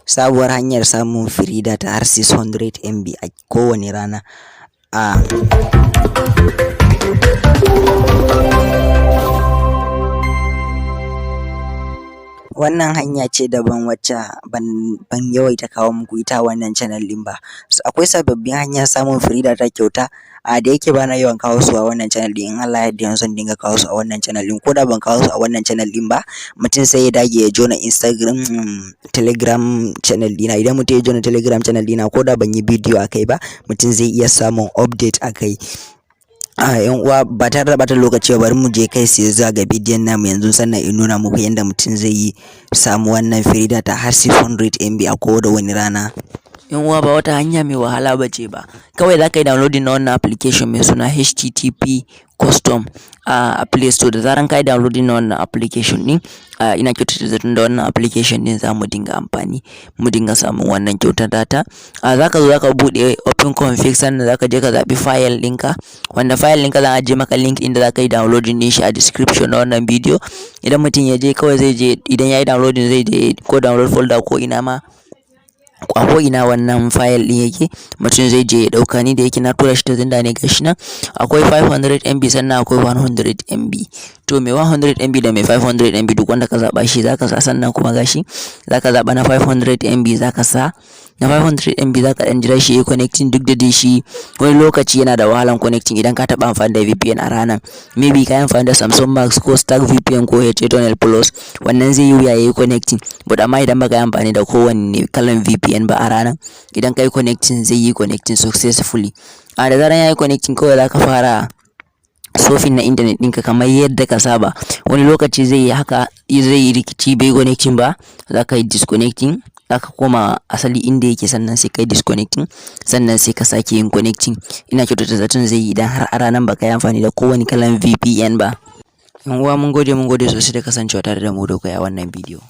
sabuwar hanyar samun free data har 600 MB a kowane rana. Wannan hanya ce daban wacce ban yawaita kawo muku ita wannan channel ɗin ba. Akwai sababbin hanyar samun free data kyauta da yake bana yawan kawo su a wannan channel ɗin. In Allah ya yarda yanzu zan dinga kawo su a wannan channel ɗin. Ko da ban kawo su a wannan channel ɗin ba, mutum sai ya dage ya jona Instagram, Telegram channel ɗina. Idan mutum ya jona Telegram channel ɗina, ko da ban yi bidiyo a kai ba, mutum zai iya samun update a kai. Yan uwa, ba tare da ɓata lokaci ba, bari mu je kai sai zuwa ga bidiyon namu yanzu, sannan in nuna muku yadda mutum zai yi samu wannan free data har 600 MB a kowane rana. Yan uwa, ba wata hanya mai wahala ba ce ba, kawai za ka yi downloading na wannan application mai suna HTTP custom a Play Store. Da zaran ka yi downloading na wannan application ɗin, ina kyautata zaton da wannan application ɗin za mu dinga amfani, mu dinga samun wannan kyautar data. Za ka zo za ka buɗe open config, sannan za ka je ka zaɓi file ɗinka, wanda file ɗinka zan ajiye maka link inda za ka yi downloading ɗin shi a description na wannan bidiyo. Idan mutum ya je kawai zai je, idan ya yi downloading zai je ko download folder ko ina ma, a ko ina wannan file din yake, mutum zai je ya dauka. Ni da yake na tura shi ta zinda ne, gashi nan akwai 500 MB sannan akwai 100 MB. to mai 100 MB da mai 500 MB duk wanda ka zaba shi zaka sa, sannan kuma gashi zaka zaba na 500 MB zaka sa. Na 500 MB zaka dan jira shi yayi connecting, duk da dai shi wani lokaci yana da wahalan connecting idan ka taba amfani da VPN a ranar. Maybe ka yi amfani da Samsung Max ko Stack VPN ko HTTP Plus, wannan zai yi wuya yayi connecting. But amma idan baka yi amfani da kowanne kalan VPN ba a ranar, idan kai connecting zai yi connecting successfully. Da zaran yayi connecting kawai zaka fara surfing na internet ɗinka kamar yadda ka saba. Wani lokaci zai yi haka, zai yi rikici bai connecting ba, zaka yi disconnecting, zaka koma asali inda yake, sannan sai kai disconnecting, sannan sai ka sake yin connecting. Ina kyautata zaton zai yi idan har a ranar baka yi amfani da kowane kalan VPN ba. Yan uwa, mun gode sosai da kasancewa tare da mu da ku a wannan bidiyo.